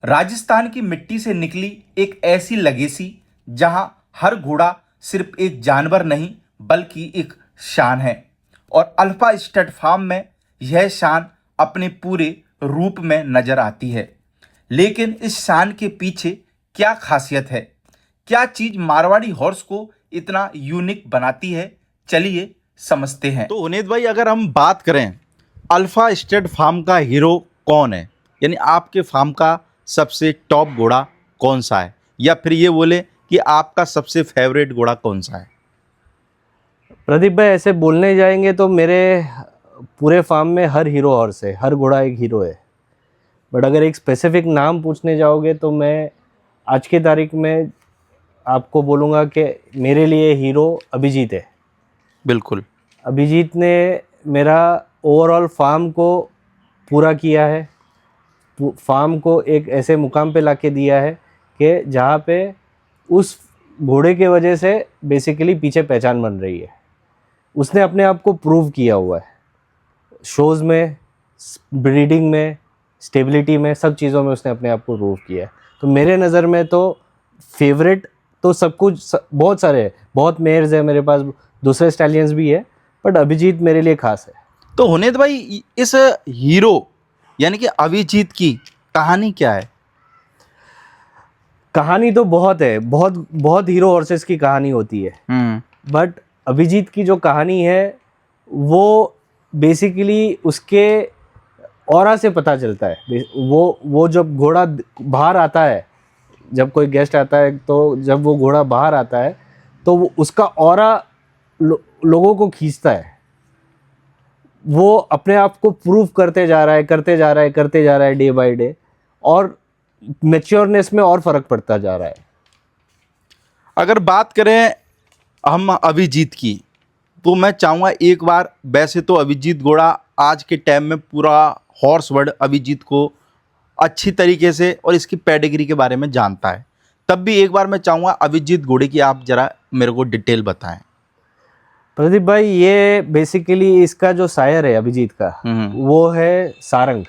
राजस्थान की मिट्टी से निकली एक ऐसी लेगेसी जहां हर घोड़ा सिर्फ एक जानवर नहीं बल्कि एक शान है। और अल्फा स्टड फार्म में यह शान अपने पूरे रूप में नजर आती है। लेकिन इस शान के पीछे क्या खासियत है, क्या चीज मारवाड़ी हॉर्स को इतना यूनिक बनाती है, चलिए समझते हैं। तो उनेद भाई, अगर हम बात करें अल्फा स्टड फार्म का हीरो कौन है, यानी आपके फार्म का सबसे टॉप घोड़ा कौन सा है, या फिर ये बोले कि आपका सबसे फेवरेट घोड़ा कौन सा है? प्रदीप भाई, ऐसे बोलने जाएंगे तो मेरे पूरे फार्म में हर हीरो हॉर्स है, हर घोड़ा एक हीरो है। बट अगर एक स्पेसिफिक नाम पूछने जाओगे तो मैं आज की तारीख में आपको बोलूँगा कि मेरे लिए हीरो अभिजीत है। बिल्कुल। अभिजीत ने मेरा ओवरऑल फार्म को पूरा किया है, फार्म को एक ऐसे मुकाम पे लाके दिया है कि जहाँ पे उस घोड़े के वजह से बेसिकली पीछे पहचान बन रही है। उसने अपने आप को प्रूव किया हुआ है, शोज़ में, ब्रीडिंग में, स्टेबिलिटी में, सब चीज़ों में उसने अपने आप को प्रूव किया है। तो मेरे नज़र में तो फेवरेट तो सब कुछ बहुत सारे हैं, बहुत मेयर्स है मेरे पास, दूसरे स्टैलियंस भी है, बट अभिजीत मेरे लिए खास है। तो हुनैद भाई, इस हीरो यानी कि अभिजीत की कहानी क्या है? कहानी तो बहुत है, बहुत बहुत हीरो हॉर्सेस की कहानी होती है, बट अभिजीत की जो कहानी है वो बेसिकली उसके ऑरा से पता चलता है। वो जब घोड़ा बाहर आता है, जब कोई गेस्ट आता है, तो जब वो घोड़ा बाहर आता है तो वो उसका ऑरा लोगों को खींचता है। वो अपने आप को प्रूव करते जा रहा है डे बाय डे, और मैच्योरनेस में और फ़र्क पड़ता जा रहा है। अगर बात करें हम अभिजीत की, तो मैं चाहूँगा एक बार, वैसे तो अभिजीत घोड़ा आज के टाइम में पूरा हॉर्स वर्ल्ड अभिजीत को अच्छी तरीके से और इसकी पेडिग्री के बारे में जानता है, तब भी एक बार मैं चाहूँगा अभिजीत घोड़े की आप ज़रा मेरे को डिटेल बताएं। प्रदीप भाई, ये बेसिकली इसका जो सायर है अभिजीत का, वो है सारंग।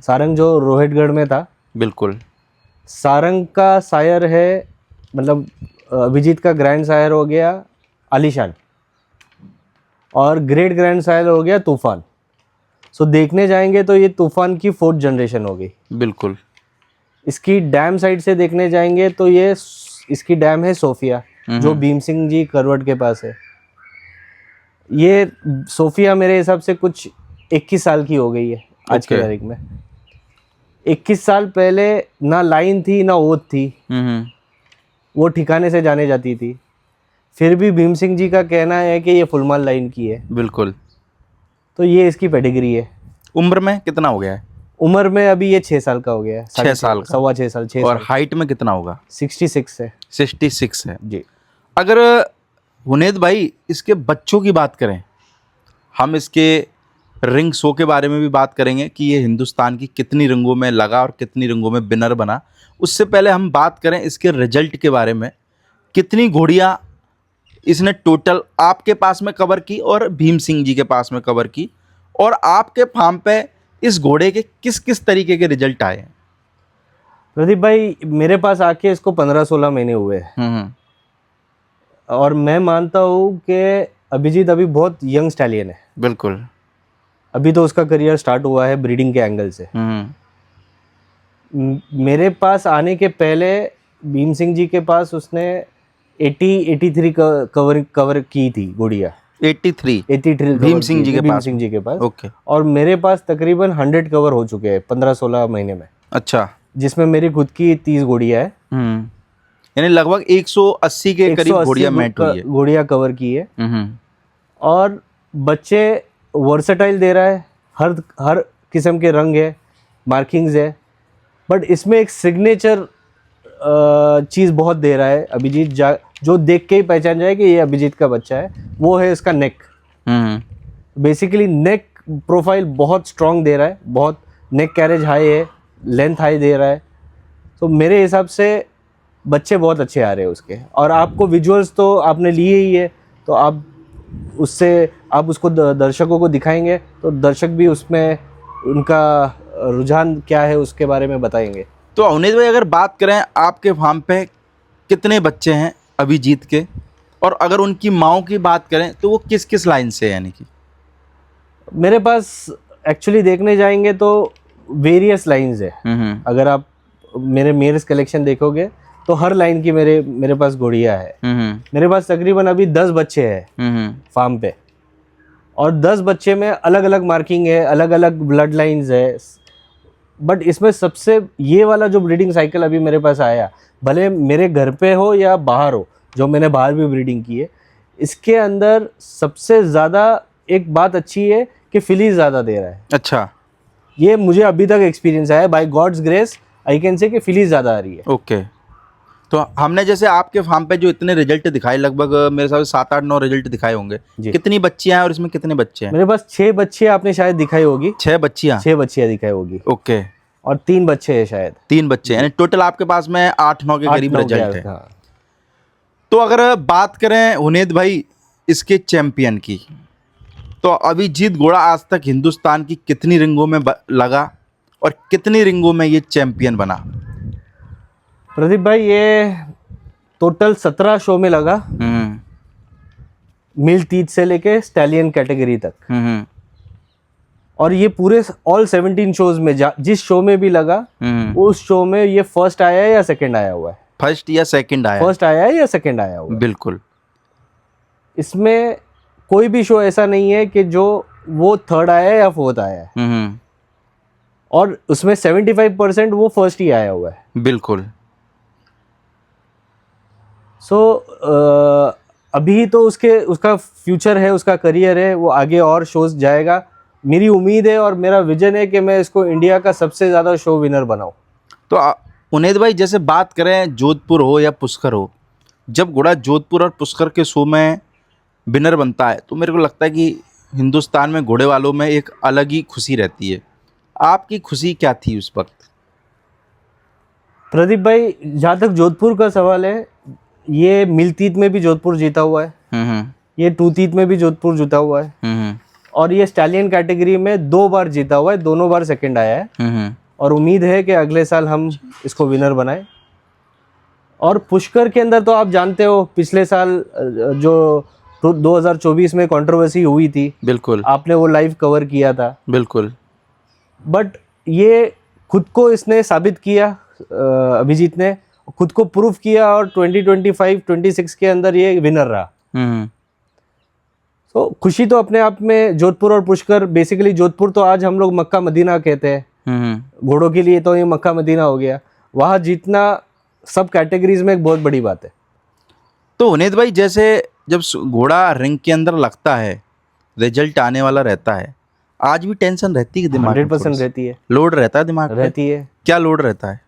सारंग जो रोहितगढ़ में था। बिल्कुल। सारंग का सायर है, मतलब अभिजीत का ग्रैंड सायर हो गया आलीशान, और ग्रेट ग्रैंड सायर हो गया तूफान। सो देखने जाएंगे तो ये तूफान की 4th जनरेशन हो गई। बिल्कुल। इसकी डैम साइड से देखने जाएंगे तो ये इसकी डैम है सोफिया, जो भीम सिंह जी करवट के पास है। ये सोफिया मेरे हिसाब से कुछ 21 साल की हो गई है आज की तारीख में। 21 साल पहले ना लाइन थी ना ओथ थी, वो ठिकाने से जाने जाती थी। फिर भी भीम सिंह जी का कहना है कि ये फुलमाल लाइन की है। बिल्कुल। तो ये इसकी पेडिग्री है। उम्र में कितना हो गया है? उम्र में अभी ये 6 साल का हो गया है। 6 साल का, 6.25 साल। 6 और साल। हाइट में कितना होगा? 66 है। 66 है जी। अगर हुनैद भाई इसके बच्चों की बात करें, हम इसके रिंग शो के बारे में भी बात करेंगे कि ये हिंदुस्तान की कितनी रंगों में लगा और कितनी रंगों में विनर बना। उससे पहले हम बात करें इसके रिजल्ट के बारे में, कितनी घोड़ियां इसने टोटल आपके पास में कवर की और भीम सिंह जी के पास में कवर की, और आपके फार्म पे इस घोड़े के किस किस तरीके के रिजल्ट आए हैं? प्रदीप भाई, मेरे पास आके इसको 15-16 महीने हुए हैं, और मैं मानता हूँ कि अभिजीत अभी बहुत यंग स्टैलियन है। बिल्कुल। अभी तो उसका करियर स्टार्ट हुआ है ब्रीडिंग के एंगल से। मेरे पास आने के पहले भीम सिंह जी के पास उसने 83 कवर की थी गुड़िया। 83 भीम सिंह जी के पास। ओके। और मेरे पास तकरीबन 100 कवर हो चुके हैं 15-16 महीने में। अच्छा। जिसमें मेरी खुद की 30 गुड़िया है, यानी लगभग 180 के करीब घोड़िया मैट हुई है, घोड़िया कवर की है। और बच्चे वर्सेटाइल दे रहा है, हर किस्म के रंग है, मार्किंग्स है, बट इसमें एक सिग्नेचर चीज़ बहुत दे रहा है अभिजीत, जो देख के ही पहचान जाए कि ये अभिजीत का बच्चा है। वो है इसका नेक। बेसिकली नेक प्रोफाइल बहुत स्ट्रॉन्ग दे रहा है, बहुत नेक कैरेज हाई है, लेंथ हाई दे रहा है। तो मेरे हिसाब से बच्चे बहुत अच्छे आ रहे हैं उसके। और आपको विजुअल्स तो आपने लिए ही है, तो आप उसको दर्शकों को दिखाएंगे तो दर्शक भी उसमें उनका रुझान क्या है उसके बारे में बताएंगे। तो अवनीत भाई अगर बात करें आपके फार्म पे कितने बच्चे हैं अभिजीत के, और अगर उनकी माओ की बात करें तो वो किस किस लाइन से है, यानी कि मेरे पास एक्चुअली देखने जाएंगे तो वेरियस लाइंस है। अगर आप मेरे मेयर्स कलेक्शन देखोगे तो हर लाइन की मेरे पास घोड़ियाँ है। मेरे पास तकरीबन अभी 10 बच्चे हैं फार्म पे, और 10 बच्चे में अलग अलग मार्किंग है, अलग अलग ब्लड लाइन्स है। बट इसमें सबसे ये वाला जो ब्रीडिंग साइकिल अभी मेरे पास आया, भले मेरे घर पे हो या बाहर हो, जो मैंने बाहर भी ब्रीडिंग की है, इसके अंदर सबसे ज़्यादा एक बात अच्छी है कि फिलीज ज़्यादा दे रहा है। अच्छा, ये मुझे अभी तक एक्सपीरियंस आया, by God's grace I can say कि फिलीज ज़्यादा आ रही है। ओके। तो हमने जैसे आपके फार्म पे जो इतने रिजल्ट दिखाए, लगभग मेरे हिसाब से 7, 8, 9 रिजल्ट दिखाए होंगे, कितनी बच्चियां हैं और इसमें कितने बच्चे हैं? मेरे पास 6 बच्चे आपने शायद दिखाई होगी। 6 बच्चियां? 6 बच्चियां दिखाई होगी। ओके। और 3 बच्चे हैं शायद। 3 बच्चे, यानी टोटल आपके पास में 8, 9 के करीब रिजल्ट है। हाँ। तो अगर बात करें हुनैद भाई इसके चैंपियन की, तो अभिजीत घोड़ा आज तक हिंदुस्तान की कितनी रिंगों में लगा और कितनी रिंगों में ये चैंपियन बना? प्रदीप भाई ये टोटल 17 शो में लगा, मिल तीज से लेके स्टैलियन कैटेगरी तक। और ये पूरे ऑल 17 शोज में जिस शो में भी लगा, उस शो में ये फर्स्ट आया है या सेकंड आया हुआ है? फर्स्ट या सेकंड आया? फर्स्ट आया है या सेकंड आया हुआ है? बिल्कुल। इसमें कोई भी शो ऐसा नहीं है कि जो वो थर्ड आया है या फोर्थ आया है। और उसमें 75% वो फर्स्ट ही आया हुआ है। बिल्कुल। सो अभी तो उसका फ्यूचर है, उसका करियर है, वो आगे और शोज जाएगा। मेरी उम्मीद है और मेरा विजन है कि मैं इसको इंडिया का सबसे ज़्यादा शो विनर बनाऊं। तो हुनैद भाई जैसे बात करें जोधपुर हो या पुष्कर हो, जब घोड़ा जोधपुर और पुष्कर के शो में विनर बनता है तो मेरे को लगता है कि हिंदुस्तान में घोड़े वालों में एक अलग ही खुशी रहती है। आपकी खुशी क्या थी उस वक्त? प्रदीप भाई जहाँ तक जोधपुर का सवाल है, ये मिलतीत में भी जोधपुर जीता हुआ है, ये टूतीत में भी जोधपुर जीता हुआ है, और ये स्टैलियन कैटेगरी में 2 बार जीता हुआ है, दोनों बार सेकंड आया है। और उम्मीद है कि अगले साल हम इसको विनर बनाएं। और पुष्कर के अंदर तो आप जानते हो पिछले साल जो 2024 में कंट्रोवर्सी हुई थी, बिल्कुल आपने वो लाइव कवर किया था। बिल्कुल। बट ये खुद को इसने साबित किया, अभिजीत ने खुद को प्रूव किया, और 2025-26 के अंदर ये विनर रहा। तो खुशी तो अपने आप में, जोधपुर और पुष्कर, बेसिकली जोधपुर तो आज हम लोग मक्का मदीना कहते हैं घोड़ों के लिए, तो ये मक्का मदीना हो गया। वहाँ जीतना सब कैटेगरीज में एक बहुत बड़ी बात है। तो हुनैद भाई जैसे जब घोड़ा रिंग के अंदर लगता है, रिजल्ट आने वाला रहता है, आज भी टेंशन रहती है दिमाग में? 100% रहती है। लोड रहता है दिमाग पे? रहती है। क्या लोड रहता है?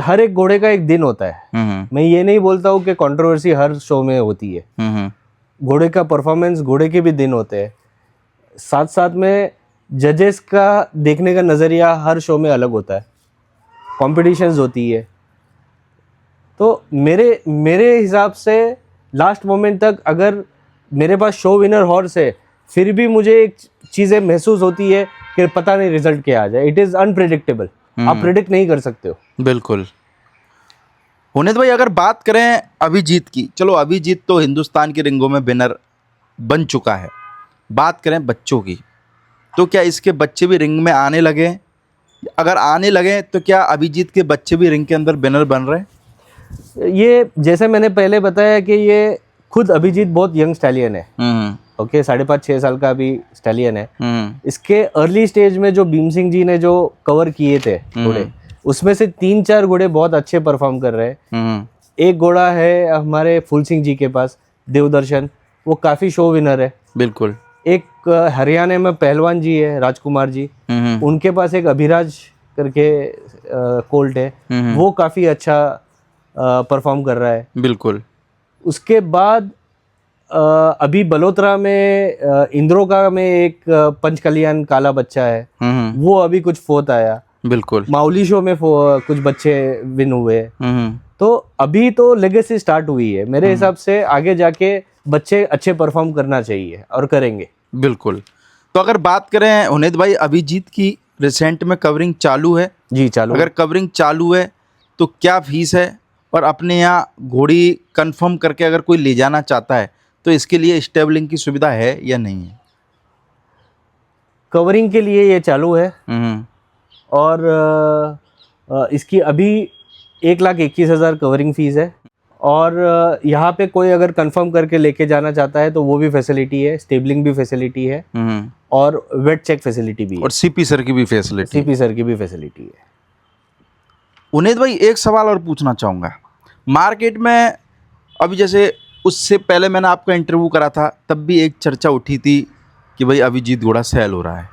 हर एक घोड़े का एक दिन होता है। मैं ये नहीं बोलता हूँ कि कंट्रोवर्सी हर शो में होती है। घोड़े का परफॉर्मेंस, घोड़े के भी दिन होते हैं। साथ साथ में जजेस का देखने का नज़रिया हर शो में अलग होता है, कॉम्पिटिशन्स होती है। तो मेरे हिसाब से लास्ट मोमेंट तक अगर मेरे पास शो विनर हॉर्स है, फिर भी मुझे एक चीज़ें महसूस होती है कि पता नहीं रिजल्ट क्या आ जाए। इट इज़ अनप्रेडिक्टेबल, आप प्रेडिक्ट नहीं कर सकते हो। बिल्कुल। हुनैद भाई अगर बात करें अभिजीत की, चलो अभिजीत तो हिंदुस्तान के रिंगों में विनर बन चुका है, बात करें बच्चों की, तो क्या इसके बच्चे भी रिंग में आने लगे? अगर आने लगे तो क्या अभिजीत के बच्चे भी रिंग के अंदर विनर बन रहे हैं? ये जैसे मैंने पहले बताया कि ये खुद अभिजीत बहुत यंग स्टैलियन है। ओके, 5.5-6 साल का अभी स्टैलियन है। इसके अर्ली स्टेज में जो भीम सिंह जी ने जो कवर किए थे घोड़े, उसमें से 3-4 घोड़े बहुत अच्छे परफॉर्म कर रहे हैं। एक घोड़ा है हमारे फूल सिंह जी के पास, देवदर्शन, वो काफ़ी शो विनर है। बिल्कुल। एक हरियाणा में पहलवान जी है, राजकुमार जी, उनके पास एक अभिराज करके कोल्ट है, वो काफ़ी अच्छा परफॉर्म कर रहा है। बिल्कुल। उसके बाद अभी बलोत्रा में इंद्रोका में एक पंचकल्याण काला बच्चा है, वो अभी कुछ फोर्थ आया। बिल्कुल। माउली शो में कुछ बच्चे विन हुए। तो अभी तो लेगेसी स्टार्ट हुई है। मेरे हिसाब से आगे जाके बच्चे अच्छे परफॉर्म करना चाहिए और करेंगे। बिल्कुल। तो अगर बात करें हुनैद भाई अभिजीत की रिसेंट में कवरिंग चालू है? जी चालू। अगर कवरिंग चालू है तो क्या फीस है, और अपने यहाँ घोड़ी कंफर्म करके अगर कोई ले जाना चाहता है तो इसके लिए स्टेबलिंग की सुविधा है या नहीं है? कवरिंग के लिए ये चालू है और इसकी अभी 1,21,000 कवरिंग फीस है। और यहाँ पे कोई अगर कंफर्म करके लेके जाना चाहता है तो वो भी फैसिलिटी है, स्टेबलिंग भी फैसिलिटी है और वेट चेक फैसिलिटी भी है, और सीपी सर की भी फैसिलिटी? सीपी सर की भी फैसिलिटी है। उन्हें भाई एक सवाल और पूछना चाहूँगा। मार्केट में अभी जैसे उससे पहले मैंने आपका इंटरव्यू करा था, तब भी एक चर्चा उठी थी कि भाई अभिजीत घोड़ा सेल हो रहा है।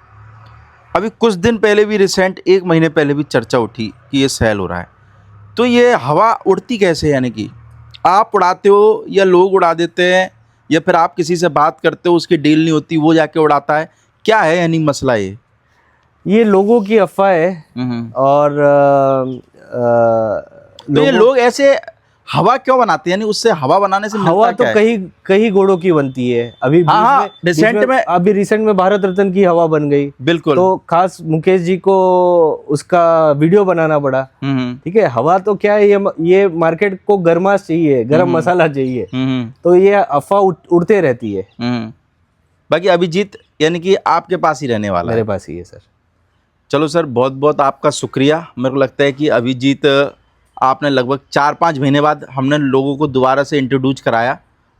अभी कुछ दिन पहले भी, रिसेंट 1 महीने पहले भी चर्चा उठी कि ये सेल हो रहा है। तो ये हवा उड़ती कैसे है? यानी कि आप उड़ाते हो या लोग उड़ा देते हैं, या फिर आप किसी से बात करते हो, उसकी डील नहीं होती, वो जाके उड़ाता है, क्या है यानी मसला ये लोगों की अफवाह है। और तो ये लोग ऐसे हवा क्यों बनाते हैं? यानी उससे हवा बनाने से हवा तो कई घोड़ों की बनती है। अभी रिसेंट में भारत रत्न की हवा बन गई। बिल्कुल। तो खास मुकेश जी को उसका वीडियो बनाना पड़ा। ठीक है, हवा तो क्या है, ये मार्केट को गर्माश चाहिए, गरम मसाला चाहिए। तो ये अफवाह उड़ते रहती है। बाकी अभिजीत यानी कि आपके पास ही रहने वाला है? मेरे पास ही है सर। चलो सर, बहुत बहुत आपका शुक्रिया। मेरे को लगता है कि अभिजीत आपने लगभग 4-5 महीने बाद हमने लोगों को दोबारा से इंट्रोड्यूस कराया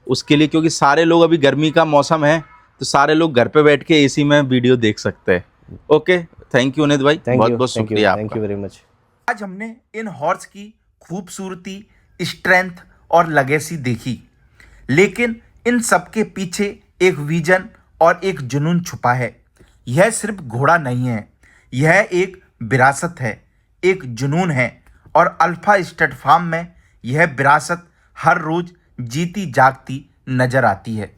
उसके लिए, क्योंकि सारे लोग, अभी गर्मी का मौसम है तो सारे लोग घर पे बैठ के एसी में वीडियो देख सकते हैं। ओके, थैंक यू उन्नीत भाई, बहुत बहुत शुक्रिया आपका। Thank you very much. आज हमने इन हॉर्स की खूबसूरती, स्ट्रेंथ और लेगेसी देखी, लेकिन इन सब के पीछे एक विजन और एक जुनून छुपा है। यह सिर्फ घोड़ा नहीं है, यह एक विरासत है, एक जुनून है, और अल्फा स्टड फार्म में यह विरासत हर रोज जीती जागती नजर आती है।